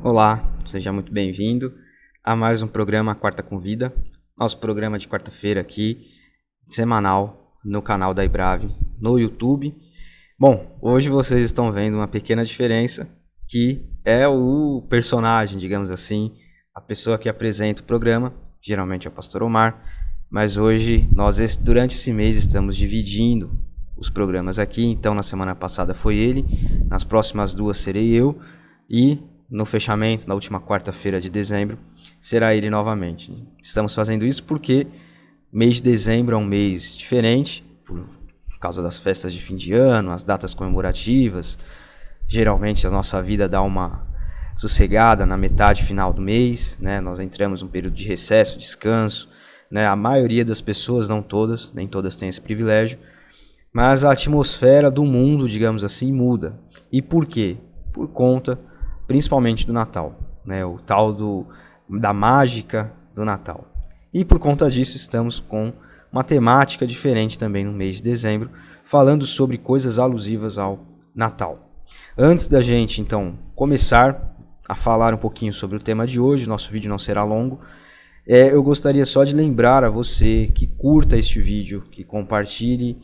Olá, seja muito bem-vindo a mais um programa Quarta Convida, nosso programa de quarta-feira aqui, semanal, no canal da Ibrave, no YouTube. Bom, hoje vocês estão vendo uma pequena diferença, que é o personagem, digamos assim, a pessoa que apresenta o programa, geralmente é o Pastor Omar, mas hoje, nós durante esse mês estamos dividindo os programas aqui, então na semana passada foi ele, nas próximas duas serei eu, e no fechamento, na última quarta-feira de dezembro, será ele novamente. Estamos fazendo isso porque mês de dezembro é um mês diferente, por causa das festas de fim de ano, as datas comemorativas. Geralmente a nossa vida dá uma sossegada na metade final do mês, né? Nós entramos num período de recesso, descanso, né? A maioria das pessoas, não todas, nem todas têm esse privilégio, mas a atmosfera do mundo, digamos assim, muda. E por quê? Por conta principalmente do Natal, né? O tal da mágica do Natal. E por conta disso estamos com uma temática diferente também no mês de dezembro, falando sobre coisas alusivas ao Natal. Antes da gente então começar a falar um pouquinho sobre o tema de hoje, nosso vídeo não será longo, eu gostaria só de lembrar a você que curta este vídeo, que compartilhe,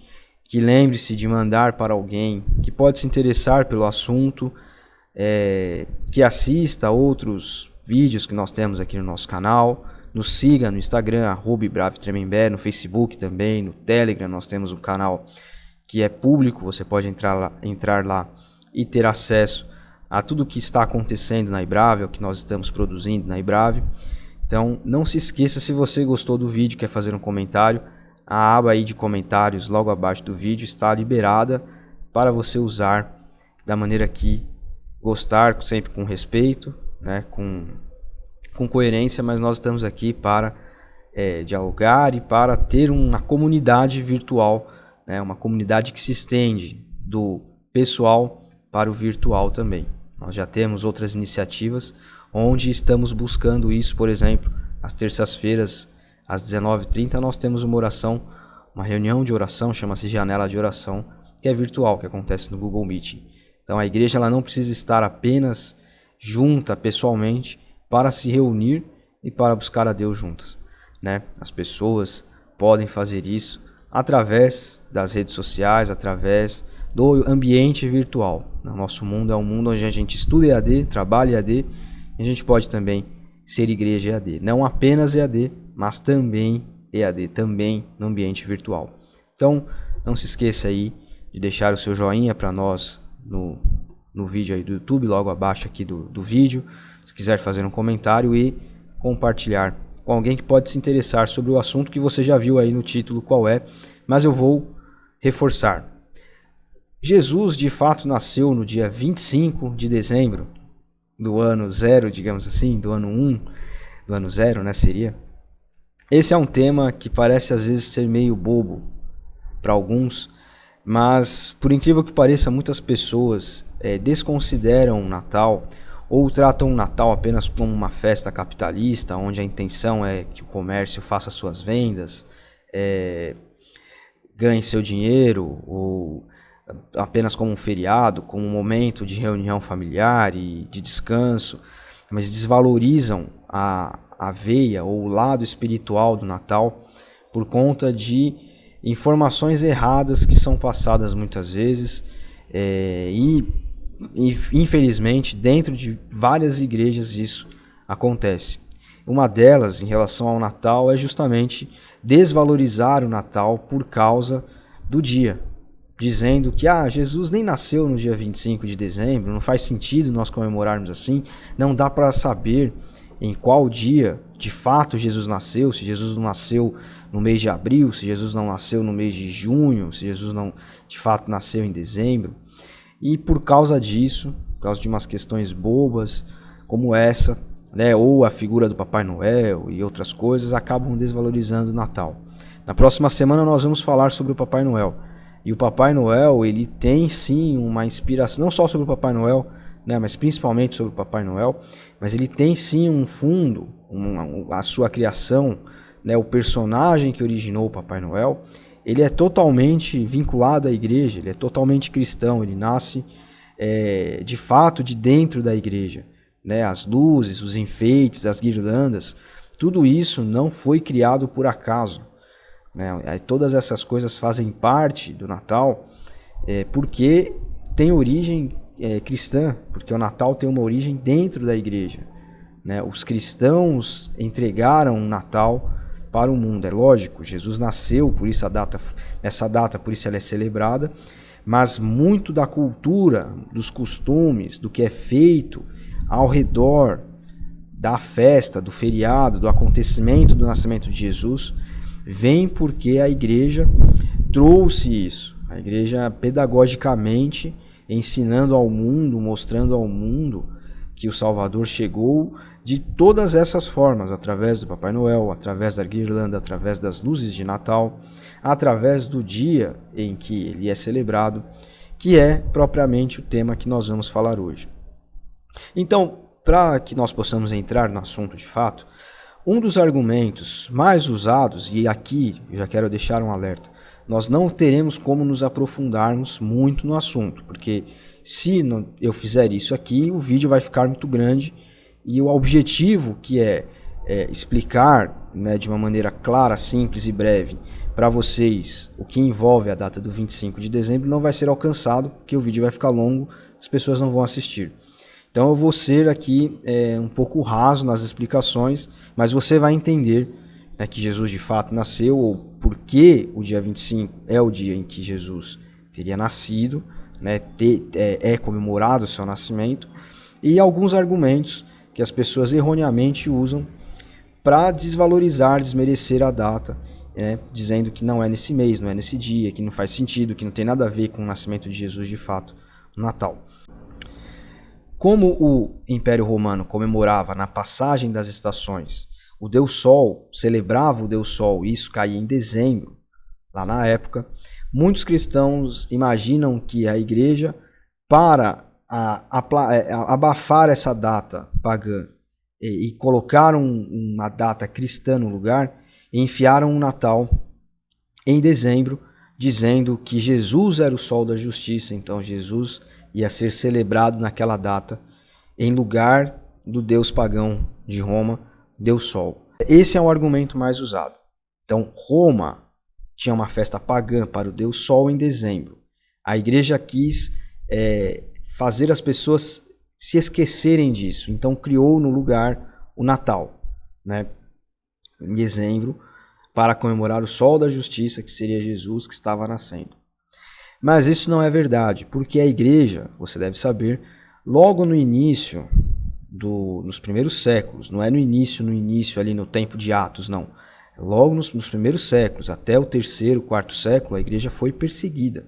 que lembre-se de mandar para alguém que pode se interessar pelo assunto, que assista a outros vídeos que nós temos aqui no nosso canal, nos siga no Instagram, @IbraveTremembé, no Facebook também, no Telegram nós temos um canal que é público, você pode entrar lá e ter acesso a tudo o que está acontecendo na Ibrave, o que nós estamos produzindo na Ibrave. Então não se esqueça, se você gostou do vídeo, quer fazer um comentário, a aba aí de comentários logo abaixo do vídeo está liberada para você usar da maneira que gostar, sempre com respeito, né, com coerência, mas nós estamos aqui para dialogar e para ter uma comunidade virtual, né, uma comunidade que se estende do pessoal para o virtual também. Nós já temos outras iniciativas onde estamos buscando isso, por exemplo, às terças-feiras, às 19h30, nós temos uma reunião de oração, chama-se Janela de Oração, que é virtual, que acontece no Google Meet. Então a igreja ela não precisa estar apenas junta pessoalmente para se reunir e para buscar a Deus juntas, né? As pessoas podem fazer isso através das redes sociais, através do ambiente virtual. O nosso mundo é um mundo onde a gente estuda EAD, trabalha EAD, e a gente pode também ser igreja EAD. Não apenas EAD, mas também EAD, também no ambiente virtual. Então não se esqueça aí de deixar o seu joinha para nós no vídeo aí do YouTube, logo abaixo aqui do vídeo, se quiser fazer um comentário e compartilhar com alguém que pode se interessar sobre o assunto que você já viu aí no título qual é, mas eu vou reforçar. Jesus de fato nasceu no dia 25 de dezembro do ano 0, digamos assim, do ano 1, do ano 0, né, seria? Esse é um tema que parece às vezes ser meio bobo para alguns, mas, por incrível que pareça, muitas pessoas desconsideram o Natal ou tratam o Natal apenas como uma festa capitalista, onde a intenção é que o comércio faça suas vendas, ganhe seu dinheiro, ou apenas como um feriado, como um momento de reunião familiar e de descanso, mas desvalorizam a veia ou o lado espiritual do Natal por conta de informações erradas que são passadas muitas vezes e infelizmente dentro de várias igrejas isso acontece. Uma delas em relação ao Natal é justamente desvalorizar o Natal por causa do dia, dizendo que Jesus nem nasceu no dia 25 de dezembro, não faz sentido nós comemorarmos assim, não dá para saber em qual dia de fato Jesus nasceu, se Jesus não nasceu no mês de abril, se Jesus não nasceu no mês de junho, se Jesus não de fato nasceu em dezembro. E por causa disso, por causa de umas questões bobas como essa, né, ou a figura do Papai Noel e outras coisas, acabam desvalorizando o Natal. Na próxima semana nós vamos falar sobre o Papai Noel. E o Papai Noel, ele tem sim uma inspiração, não só sobre o Papai Noel, né, mas principalmente sobre o Papai Noel, mas ele tem sim um fundo, a sua criação, né, o personagem que originou o Papai Noel, ele é totalmente vinculado à igreja, ele é totalmente cristão, ele nasce de fato de dentro da igreja, né, as luzes, os enfeites, as guirlandas, tudo isso não foi criado por acaso, né? Todas essas coisas fazem parte do Natal porque tem origem cristã, porque o Natal tem uma origem dentro da igreja, né? Os cristãos entregaram o Natal para o mundo. É lógico, Jesus nasceu, por isso essa data, por isso ela é celebrada, mas muito da cultura, dos costumes, do que é feito ao redor da festa, do feriado, do acontecimento do nascimento de Jesus, vem porque a igreja trouxe isso. A igreja pedagogicamente ensinando ao mundo, mostrando ao mundo que o Salvador chegou de todas essas formas, através do Papai Noel, através da guirlanda, através das luzes de Natal, através do dia em que ele é celebrado, que é propriamente o tema que nós vamos falar hoje. Então, para que nós possamos entrar no assunto de fato, um dos argumentos mais usados, e aqui eu já quero deixar um alerta, nós não teremos como nos aprofundarmos muito no assunto, porque se eu fizer isso aqui, o vídeo vai ficar muito grande e o objetivo, que é explicar, né, de uma maneira clara, simples e breve para vocês o que envolve a data do 25 de dezembro, não vai ser alcançado, porque o vídeo vai ficar longo, as pessoas não vão assistir. Então eu vou ser aqui um pouco raso nas explicações, mas você vai entender, né, que Jesus de fato nasceu, ou por que o dia 25 é o dia em que Jesus teria nascido, né, é comemorado o seu nascimento, e alguns argumentos que as pessoas erroneamente usam para desvalorizar, desmerecer a data, dizendo que não é nesse mês, não é nesse dia, que não faz sentido, que não tem nada a ver com o nascimento de Jesus de fato, no Natal. Como o Império Romano comemorava na passagem das estações o Deus Sol, celebrava o Deus Sol, e isso caía em dezembro, lá na época, muitos cristãos imaginam que a igreja, para abafar essa data pagã e colocar uma data cristã no lugar, enfiaram um Natal em dezembro, dizendo que Jesus era o sol da justiça, então Jesus ia ser celebrado naquela data em lugar do deus pagão de Roma, Deus Sol. Esse é o argumento mais usado. Então, Roma tinha uma festa pagã para o Deus Sol em dezembro. A igreja quis fazer as pessoas se esquecerem disso, então criou no lugar o Natal, né, em dezembro, para comemorar o Sol da Justiça, que seria Jesus que estava nascendo. Mas isso não é verdade, porque a igreja, você deve saber, logo no início, nos primeiros séculos, não é no início ali no tempo de Atos, não. Logo nos primeiros séculos, até o 3º, 4º século, a igreja foi perseguida.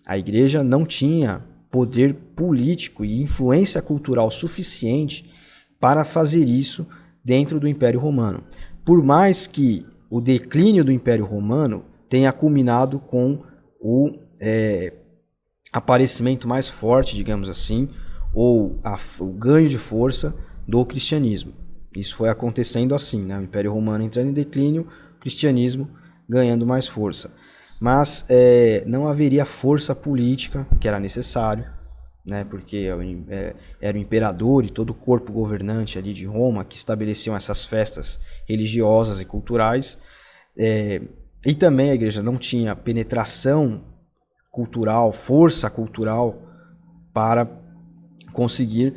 A igreja não tinha poder político e influência cultural suficiente para fazer isso dentro do Império Romano. Por mais que o declínio do Império Romano tenha culminado com o aparecimento mais forte, digamos assim, ou o ganho de força do cristianismo. Isso foi acontecendo assim, né? O Império Romano entrando em declínio, o cristianismo ganhando mais força. Mas não haveria força política, que era necessário, né? Porque era o imperador e todo o corpo governante ali de Roma que estabeleciam essas festas religiosas e culturais. E também a igreja não tinha penetração cultural, força cultural para conseguir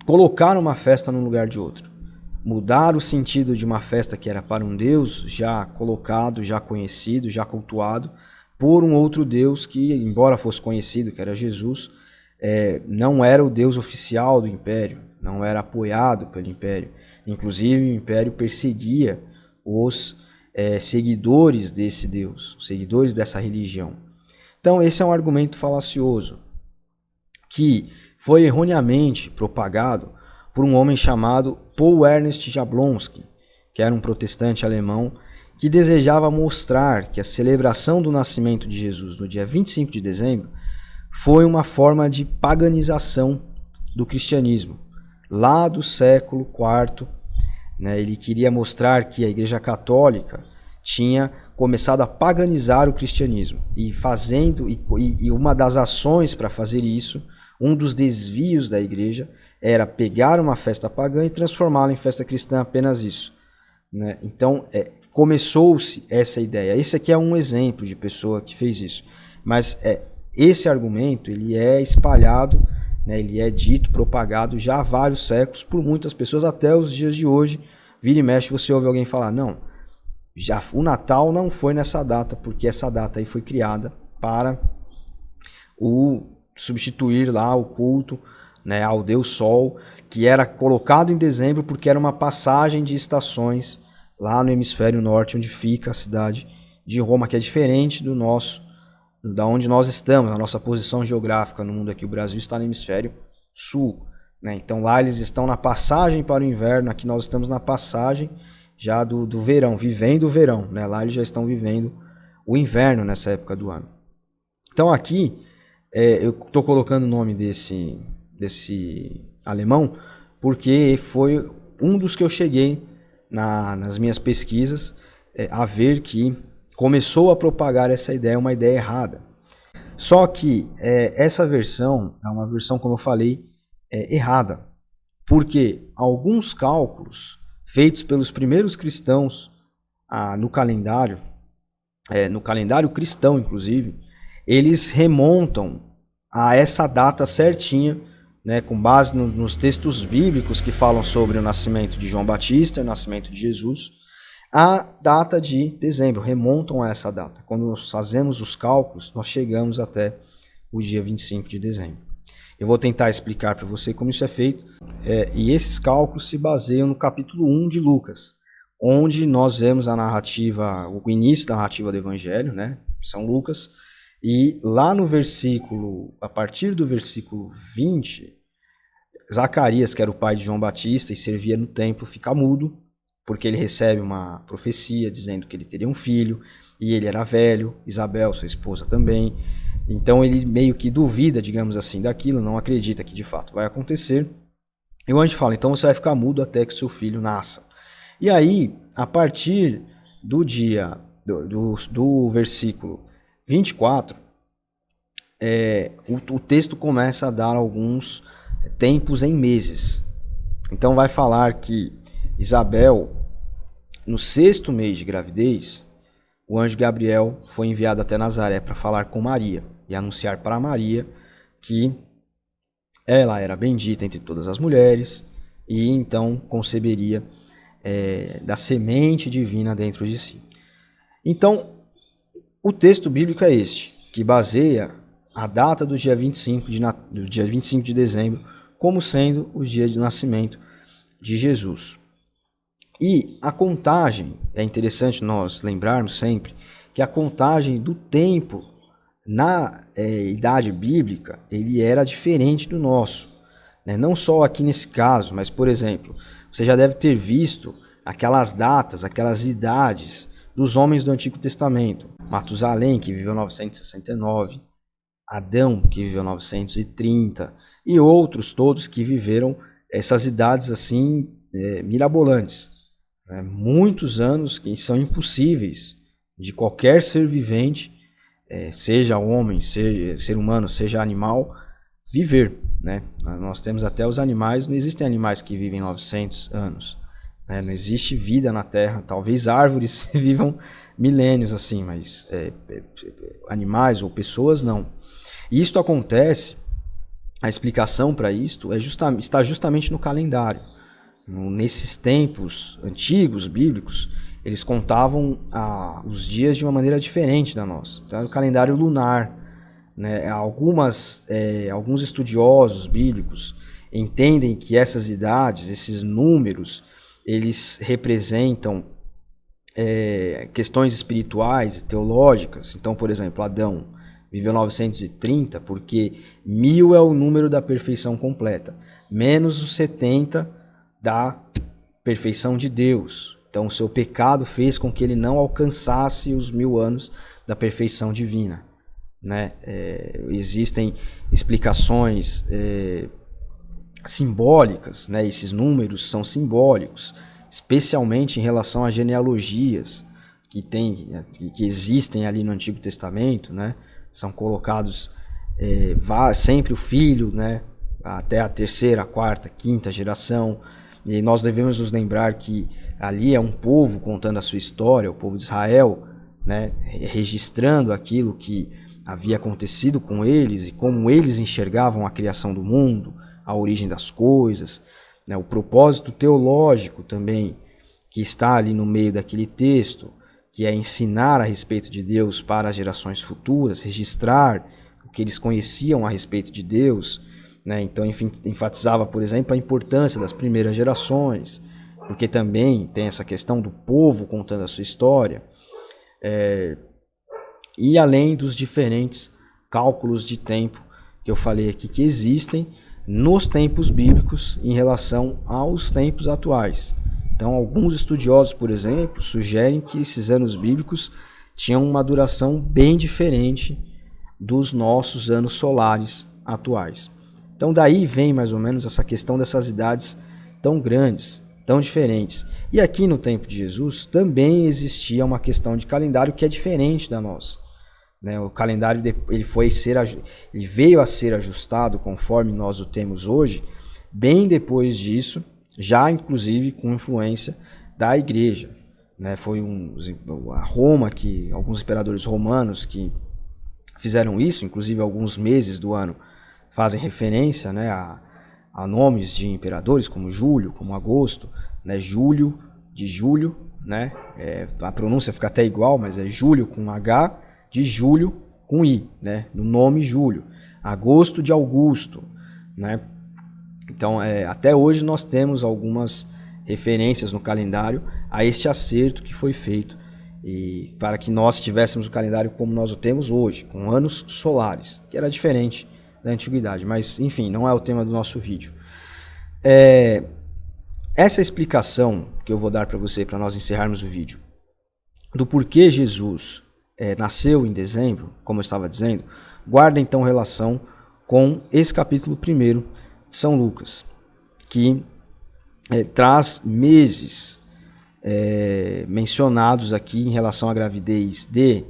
colocar uma festa no lugar de outro. Mudar o sentido de uma festa que era para um Deus já colocado, já conhecido, já cultuado, por um outro Deus que, embora fosse conhecido, que era Jesus, não era o Deus oficial do Império, não era apoiado pelo Império. Inclusive, o Império perseguia os seguidores desse Deus, os seguidores dessa religião. Então, esse é um argumento falacioso, que foi erroneamente propagado por um homem chamado Paul Ernst Jablonski, que era um protestante alemão que desejava mostrar que a celebração do nascimento de Jesus no dia 25 de dezembro foi uma forma de paganização do cristianismo. Lá do século IV, né, ele queria mostrar que a Igreja Católica tinha começado a paganizar o cristianismo. E uma das ações para fazer isso, um dos desvios da igreja, era pegar uma festa pagã e transformá-la em festa cristã, apenas isso, né? Então, começou-se essa ideia. Esse aqui é um exemplo de pessoa que fez isso. Mas esse argumento ele é espalhado, né, ele é dito, propagado já há vários séculos por muitas pessoas, até os dias de hoje. Vira e mexe, você ouve alguém falar, não, já o Natal não foi nessa data, porque essa data aí foi criada para substituir lá o culto, né, ao Deus Sol, que era colocado em dezembro porque era uma passagem de estações lá no hemisfério norte, onde fica a cidade de Roma, que é diferente do nosso, da onde nós estamos, a nossa posição geográfica no mundo aqui. O Brasil está no hemisfério sul, né? Então lá eles estão na passagem para o inverno, aqui nós estamos na passagem já do verão, vivendo o verão, né? Lá eles já estão vivendo o inverno nessa época do ano. Então aqui, eu estou colocando o nome desse alemão, porque foi um dos que eu cheguei nas minhas pesquisas a ver que começou a propagar essa ideia, uma ideia errada. Só que essa versão é uma versão, como eu falei, errada, porque alguns cálculos feitos pelos primeiros cristãos no calendário cristão, inclusive, eles remontam a essa data certinha, né, com base nos textos bíblicos que falam sobre o nascimento de João Batista, o nascimento de Jesus, a data de dezembro, remontam a essa data. Quando nós fazemos os cálculos, nós chegamos até o dia 25 de dezembro. Eu vou tentar explicar para você como isso é feito, e esses cálculos se baseiam no capítulo 1 de Lucas, onde nós vemos a narrativa, o início da narrativa do Evangelho, né, São Lucas, e lá no versículo, a partir do versículo 20, Zacarias, que era o pai de João Batista e servia no templo, fica mudo, porque ele recebe uma profecia dizendo que ele teria um filho, e ele era velho, Isabel, sua esposa também. Então ele meio que duvida, digamos assim, daquilo, não acredita que de fato vai acontecer. E o anjo fala, então você vai ficar mudo até que seu filho nasça. E aí, a partir do dia, do versículo 24, o texto começa a dar alguns tempos em meses. Então vai falar que Isabel, no 6º mês de gravidez, o anjo Gabriel foi enviado até Nazaré para falar com Maria e anunciar para Maria que ela era bendita entre todas as mulheres e então conceberia da semente divina dentro de si. Então, o texto bíblico é este, que baseia a data do dia 25 de dezembro como sendo o dia de nascimento de Jesus. E a contagem, é interessante nós lembrarmos sempre que a contagem do tempo na idade bíblica, ele era diferente do nosso, né? Não só aqui nesse caso, mas, por exemplo, você já deve ter visto aquelas datas, aquelas idades dos homens do Antigo Testamento. Matusalém, que viveu 969, Adão, que viveu 930, e outros todos que viveram essas idades assim mirabolantes. Muitos anos que são impossíveis de qualquer ser vivente, seja homem, seja ser humano, seja animal, viver, né? Nós temos até os animais, não existem animais que vivem 900 anos, né? Não existe vida na Terra, talvez árvores vivam milênios assim, mas animais ou pessoas não. E isto acontece, a explicação para isto está justamente no calendário. Nesses tempos antigos, bíblicos, eles contavam os dias de uma maneira diferente da nossa. Então, o calendário lunar, né? Alguns estudiosos bíblicos entendem que essas idades, esses números, eles representam questões espirituais e teológicas. Então, por exemplo, Adão viveu 930 porque 1000 é o número da perfeição completa, menos os 70 da perfeição de Deus. Então o seu pecado fez com que ele não alcançasse os 1000 anos da perfeição divina, né? Existem explicações simbólicas, né? Esses números são simbólicos, especialmente em relação às genealogias que existem ali no Antigo Testamento, né? São colocados sempre o filho, né? até a terceira, quarta, quinta geração. E nós devemos nos lembrar que ali é um povo contando a sua história, o povo de Israel, né, registrando aquilo que havia acontecido com eles e como eles enxergavam a criação do mundo, a origem das coisas, né, o propósito teológico também que está ali no meio daquele texto, que é ensinar a respeito de Deus para as gerações futuras, registrar o que eles conheciam a respeito de Deus, né? Então, enfim, enfatizava, por exemplo, a importância das primeiras gerações, porque também tem essa questão do povo contando a sua história, e além dos diferentes cálculos de tempo que eu falei aqui que existem nos tempos bíblicos em relação aos tempos atuais. Então, alguns estudiosos, por exemplo, sugerem que esses anos bíblicos tinham uma duração bem diferente dos nossos anos solares atuais. Então, daí vem mais ou menos essa questão dessas idades tão grandes, tão diferentes. E aqui no tempo de Jesus também existia uma questão de calendário que é diferente da nossa. Né? O calendário ele veio a ser ajustado conforme nós o temos hoje, bem depois disso, já inclusive com influência da igreja. Né? Foi a Roma, alguns imperadores romanos que fizeram isso, inclusive alguns meses do ano fazem referência, né, a nomes de imperadores como Júlio, como Agosto, né, Júlio de Júlio, né, a pronúncia fica até igual, mas é Júlio com H, de Júlio com I, né, no nome Júlio, Agosto de Augusto, né. Então, até hoje nós temos algumas referências no calendário a este acerto que foi feito e para que nós tivéssemos o calendário como nós o temos hoje, com anos solares, que era diferente da antiguidade, mas enfim, não é o tema do nosso vídeo. Essa explicação que eu vou dar para você, para nós encerrarmos o vídeo, do porquê Jesus nasceu em dezembro, como eu estava dizendo, guarda então relação com esse capítulo 1 de São Lucas, que traz meses mencionados aqui em relação à gravidez de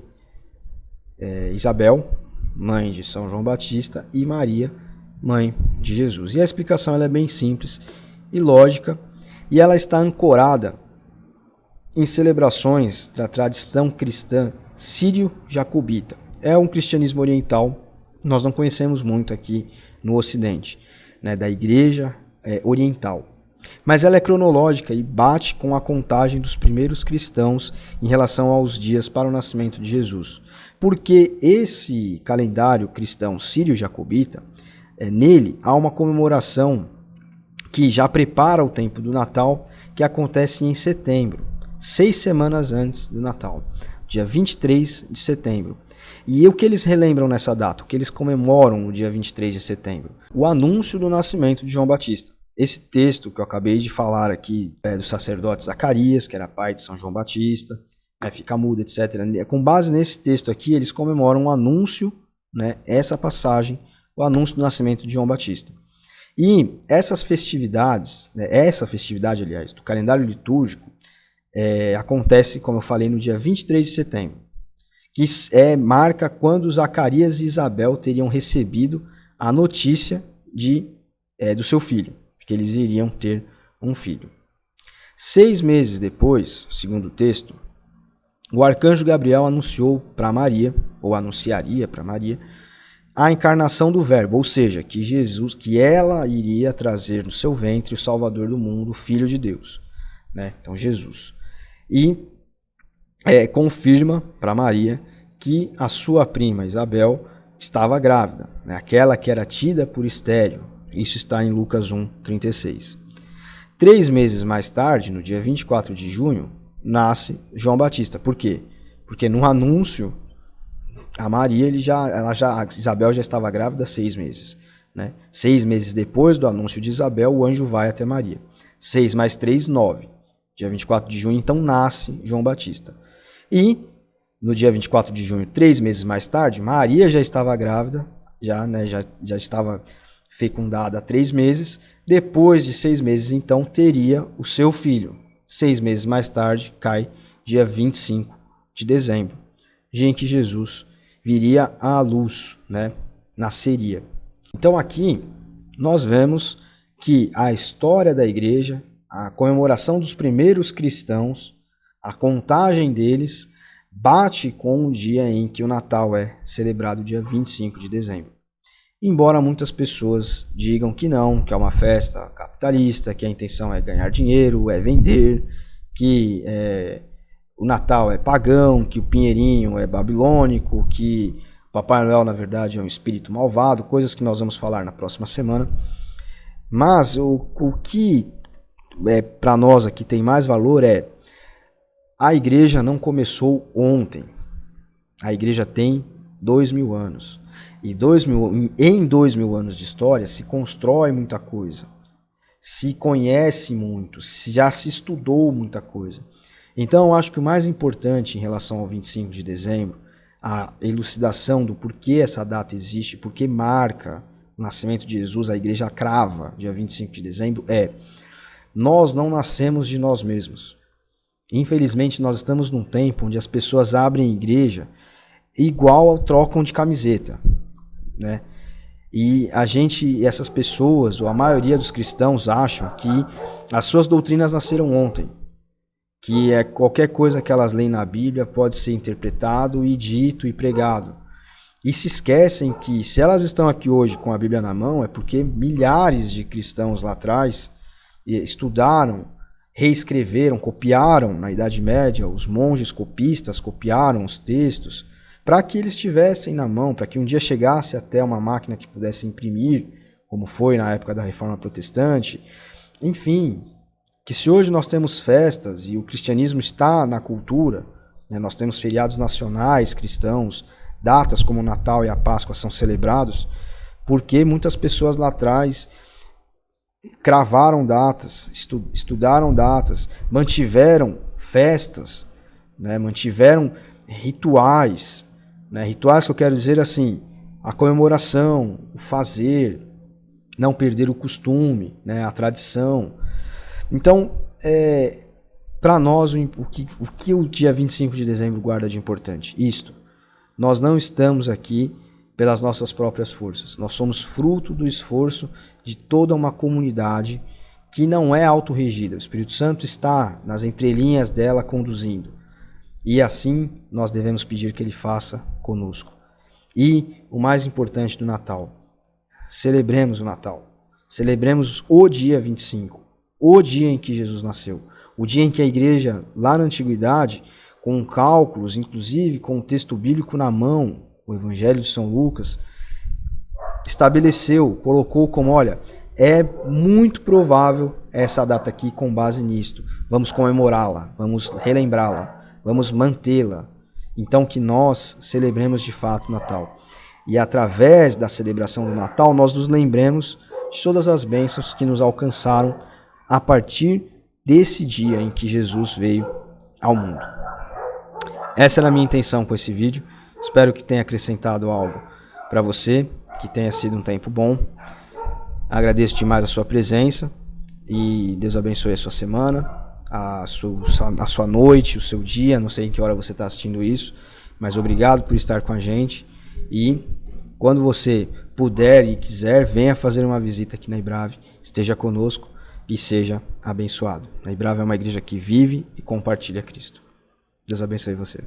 Isabel, mãe de São João Batista, e Maria, mãe de Jesus. E a explicação ela é bem simples e lógica, e ela está ancorada em celebrações da tradição cristã sírio-jacobita. É um cristianismo oriental, nós não conhecemos muito aqui no Ocidente, né, da igreja oriental. Mas ela é cronológica e bate com a contagem dos primeiros cristãos em relação aos dias para o nascimento de Jesus. Porque esse calendário cristão sírio-jacobita, nele há uma comemoração que já prepara o tempo do Natal, que acontece em setembro, 6 semanas antes do Natal, dia 23 de setembro. E o que eles relembram nessa data? O que eles comemoram no dia 23 de setembro? O anúncio do nascimento de João Batista. Esse texto que eu acabei de falar aqui do sacerdote Zacarias, que era pai de São João Batista, fica mudo, etc. Com base nesse texto aqui, eles comemoram o anúncio, né, essa passagem, o anúncio do nascimento de João Batista. E essas festividades, essa festividade, aliás, do calendário litúrgico, acontece, como eu falei, no dia 23 de setembro, que marca quando Zacarias e Isabel teriam recebido a notícia do seu filho, que eles iriam ter um filho. 6 meses depois, segundo o texto, o arcanjo Gabriel anunciou para Maria, ou anunciaria para Maria, a encarnação do Verbo, ou seja, que ela iria trazer no seu ventre o Salvador do mundo, o Filho de Deus, né? Então Jesus. E confirma para Maria que a sua prima Isabel estava grávida, né? Aquela que era tida por estéril. Isso está em Lucas 1:36. 3 meses mais tarde, no dia 24 de junho, nasce João Batista. Por quê? Porque no anúncio a Maria, Isabel já estava grávida há 6 meses. Né? 6 meses depois do anúncio de Isabel, o anjo vai até Maria. 6 mais 3, 9. Dia 24 de junho, então, nasce João Batista. E, no dia 24 de junho, 3 meses mais tarde, Maria já estava grávida, já estava fecundada há 3 meses. Depois de 6 meses, então, teria o seu filho. 6 meses mais tarde, cai dia 25 de dezembro, dia em que Jesus viria à luz, né? Nasceria. Então aqui nós vemos que a história da igreja, a comemoração dos primeiros cristãos, a contagem deles, bate com o dia em que o Natal é celebrado, dia 25 de dezembro. Embora muitas pessoas digam que não, que é uma festa capitalista, que a intenção é ganhar dinheiro, é vender, que o Natal é pagão, que o Pinheirinho é babilônico, que o Papai Noel, na verdade, é um espírito malvado, coisas que nós vamos falar na próxima semana. Mas o que para nós aqui tem mais valor é: a igreja não começou ontem. A igreja tem 2000 anos. E em 2000 anos de história se constrói muita coisa. Se conhece muito, já se estudou muita coisa. Então eu acho que o mais importante em relação ao 25 de dezembro, a elucidação do porquê essa data existe, porquê marca o nascimento de Jesus, a igreja crava dia 25 de dezembro, nós não nascemos de nós mesmos. Infelizmente, nós estamos num tempo onde as pessoas abrem igreja igual ao trocam de camiseta, né? E essas pessoas, ou a maioria dos cristãos, acham que as suas doutrinas nasceram ontem, que qualquer coisa que elas leem na Bíblia pode ser interpretado e dito e pregado. E se esquecem que se elas estão aqui hoje com a Bíblia na mão, é porque milhares de cristãos lá atrás estudaram, reescreveram, copiaram na Idade Média, os monges copistas copiaram os textos para que eles tivessem na mão, para que um dia chegasse até uma máquina que pudesse imprimir, como foi na época da Reforma Protestante. Enfim, que se hoje nós temos festas e o cristianismo está na cultura, né, nós temos feriados nacionais cristãos, datas como o Natal e a Páscoa são celebrados, porque muitas pessoas lá atrás cravaram datas, estudaram datas, mantiveram festas, né, mantiveram rituais, né, rituais que eu quero dizer assim, a comemoração, o fazer, não perder o costume, né, a tradição. Então, para nós, o que o dia 25 de dezembro guarda de importante? Isto, nós não estamos aqui pelas nossas próprias forças. Nós somos fruto do esforço de toda uma comunidade que não é autorregida. O Espírito Santo está nas entrelinhas dela conduzindo. E assim nós devemos pedir que Ele faça conosco. E o mais importante do Natal, celebremos o Natal. Celebremos o dia 25, o dia em que Jesus nasceu. O dia em que a igreja, lá na antiguidade, com cálculos, inclusive com o texto bíblico na mão, o Evangelho de São Lucas, estabeleceu, colocou como, olha, é muito provável essa data aqui com base nisto. Vamos comemorá-la, vamos relembrá-la, vamos mantê-la. Então que nós celebremos de fato o Natal. E através da celebração do Natal, nós nos lembremos de todas as bênçãos que nos alcançaram a partir desse dia em que Jesus veio ao mundo. Essa era a minha intenção com esse vídeo. Espero que tenha acrescentado algo para você, que tenha sido um tempo bom. Agradeço demais a sua presença e Deus abençoe a sua semana, a sua noite, o seu dia. Não sei em que hora você está assistindo isso, mas obrigado por estar com a gente. E quando você puder e quiser, venha fazer uma visita aqui na IBRAVE, esteja conosco e seja abençoado. A IBRAVE é uma igreja que vive e compartilha Cristo. Deus abençoe você.